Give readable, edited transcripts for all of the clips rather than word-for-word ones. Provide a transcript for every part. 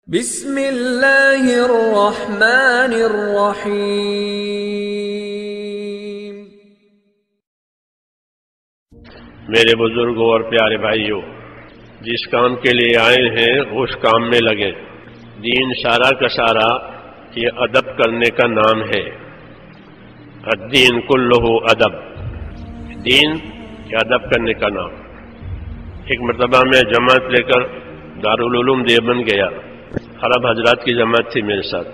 بسم اللہ الرحمن الرحیم۔ میرے بزرگوں اور پیارے بھائیوں، جس کام کے لیے آئے ہیں اس کام میں لگیں۔ دین سارا کا سارا یہ ادب کرنے کا نام ہے۔ الدین کلہ ادب، دین یہ ادب کرنے کا نام۔ ایک مرتبہ میں جماعت لے کر دارالعلوم دیوبند گیا۔ عرب حضرات کی جماعت تھی میرے ساتھ۔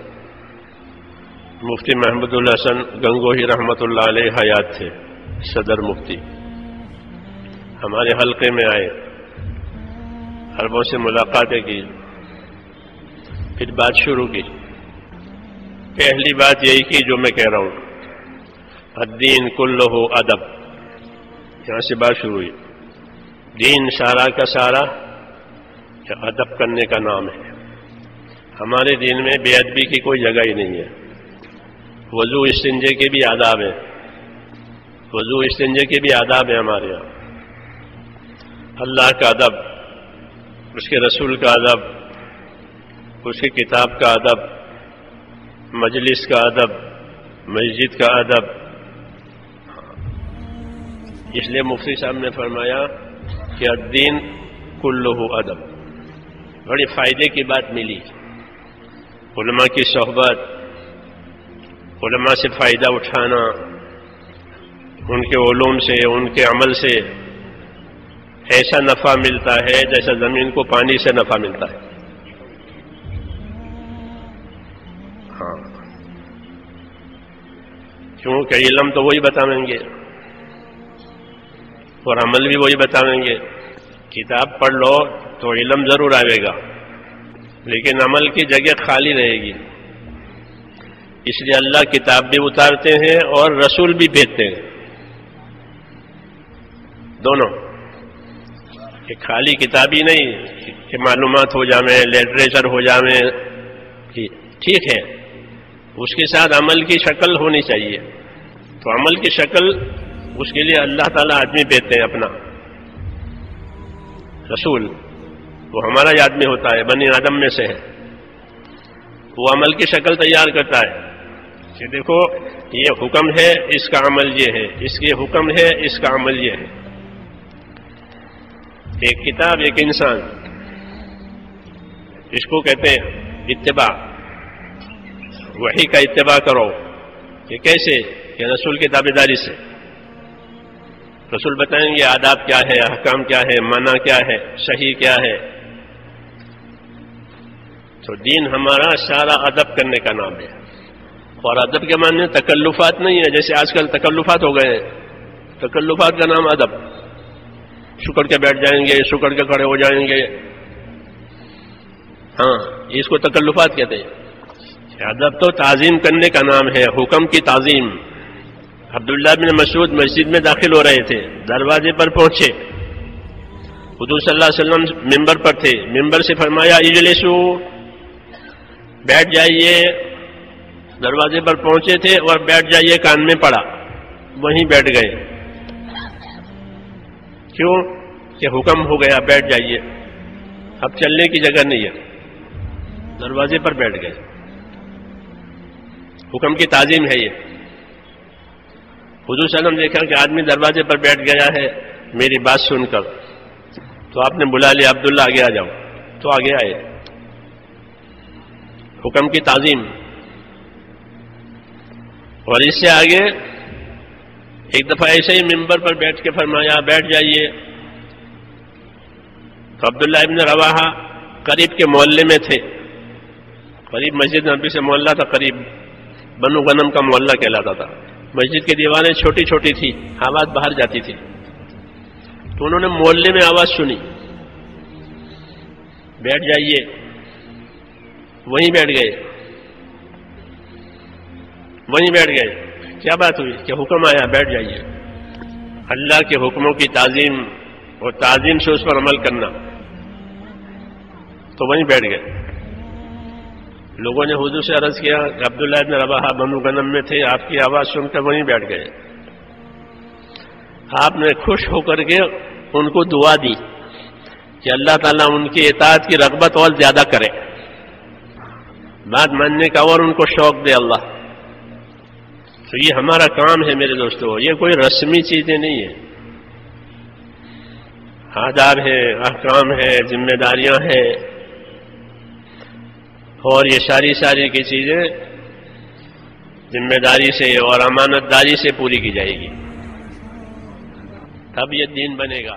مفتی محمود الحسن گنگوہی رحمۃ اللہ علیہ حیات تھے، صدر مفتی۔ ہمارے حلقے میں آئے، عربوں سے ملاقاتیں کی، پھر بات شروع کی۔ پہلی بات یہی کی جو میں کہہ رہا ہوں، الدین کلہ ادب، یہاں سے بات شروع ہوئی۔ دین سارا کا سارا ادب کرنے کا نام ہے۔ ہمارے دین میں بے ادبی کی کوئی جگہ ہی نہیں ہے۔ وضو استنجے کے بھی آداب ہیں، وضو استنجے کے بھی آداب ہیں ہمارے یہاں۔ اللہ کا ادب، اس کے رسول کا ادب، اس کی کتاب کا ادب، مجلس کا ادب، مسجد کا ادب۔ اس لیے مفتی صاحب نے فرمایا کہ الدین کلہ ادب۔ بڑی فائدے کی بات ملی، علماء کی صحبت، علماء سے فائدہ اٹھانا، ان کے علوم سے، ان کے عمل سے ایسا نفع ملتا ہے جیسا زمین کو پانی سے نفع ملتا ہے۔ ہاں، کیونکہ علم تو وہی بتائیں گے اور عمل بھی وہی بتائیں گے۔ کتاب پڑھ لو تو علم ضرور آئے گا، لیکن عمل کی جگہ خالی رہے گی۔ اس لیے اللہ کتاب بھی اتارتے ہیں اور رسول بھی بھیجتے ہیں، دونوں۔ کہ خالی کتاب ہی نہیں کہ معلومات ہو جائیں، لٹریچر ہو جائیں، ٹھیک ہے، اس کے ساتھ عمل کی شکل ہونی چاہیے۔ تو عمل کی شکل، اس کے لیے اللہ تعالیٰ آدمی بھیجتے ہیں اپنا رسول۔ وہ ہمارا ہی آدمی ہوتا ہے، بنی آدم میں سے ہے۔ وہ عمل کی شکل تیار کرتا ہے کہ دیکھو یہ حکم ہے، اس کا عمل یہ ہے، اس کے حکم ہے، اس کا عمل یہ ہے۔ ایک کتاب، ایک انسان، اس کو کہتے ہیں اتباع۔ وحی کا اتباع کرو۔ کہ کیسے؟ کہ رسول کی تابعداری سے۔ رسول بتائیں گے آداب کیا ہے، احکام کیا ہے، منع کیا ہے، صحیح کیا ہے۔ تو دین ہمارا سارا ادب کرنے کا نام ہے۔ اور ادب کے معنی تکلفات نہیں ہے، جیسے آج کل تکلفات ہو گئے ہیں۔ تکلفات کا نام ادب۔ شکر کے بیٹھ جائیں گے، شکر کے کھڑے ہو جائیں گے، ہاں، اس کو تکلفات کہتے ہیں۔ ادب تو تعظیم کرنے کا نام ہے، حکم کی تعظیم۔ عبداللہ بن مسعود مسجد میں داخل ہو رہے تھے، دروازے پر پہنچے، حضور صلی اللہ علیہ وسلم ممبر پر تھے، ممبر سے فرمایا اجلسو، بیٹھ جائیے۔ دروازے پر پہنچے تھے اور بیٹھ جائیے کان میں پڑا، وہیں بیٹھ گئے۔ کیوں؟ کہ حکم ہو گیا بیٹھ جائیے، اب چلنے کی جگہ نہیں ہے، دروازے پر بیٹھ گئے۔ حکم کی تعظیم ہے یہ۔ حضور صلی اللہ علیہ وسلم دیکھا کہ آدمی دروازے پر بیٹھ گیا ہے میری بات سن کر، تو آپ نے بلا لیا، عبداللہ آگے آ جاؤ، تو آگے آئے۔ حکم کی تعظیم۔ اور اس سے آگے ایک دفعہ ایسے ہی ممبر پر بیٹھ کے فرمایا بیٹھ جائیے، تو عبداللہ ابن رواحہ قریب کے محلے میں تھے، قریب مسجد نبی سے محلہ تھا، قریب بنو غنم کا محلہ کہلاتا تھا۔ مسجد کی دیواریں چھوٹی چھوٹی تھی، آواز باہر جاتی تھی، تو انہوں نے محلے میں آواز سنی بیٹھ جائیے، وہیں بیٹھ گئے، وہیں بیٹھ گئے۔ کیا بات ہوئی؟ کہ حکم آیا بیٹھ جائیے۔ اللہ کے حکموں کی تعظیم اور تعظیم سے اس پر عمل کرنا، تو وہیں بیٹھ گئے۔ لوگوں نے حضور سے عرض کیا کہ عبداللہ ابن رواحہ بنو غنم میں تھے، آپ کی آواز سن کر وہیں بیٹھ گئے۔ آپ نے خوش ہو کر کے ان کو دعا دی کہ اللہ تعالیٰ ان کی اطاعت کی رغبت اور زیادہ کرے۔ بات ماننے کا اور ان کو شوق دے اللہ. تو یہ ہمارا کام ہے میرے دوستو، یہ کوئی رسمی چیزیں نہیں ہیں، آداب ہیں، احکام ہیں، ذمہ داریاں ہیں، اور یہ ساری کی چیزیں ذمہ داری سے اور امانت داری سے پوری کی جائے گی، تب یہ دین بنے گا.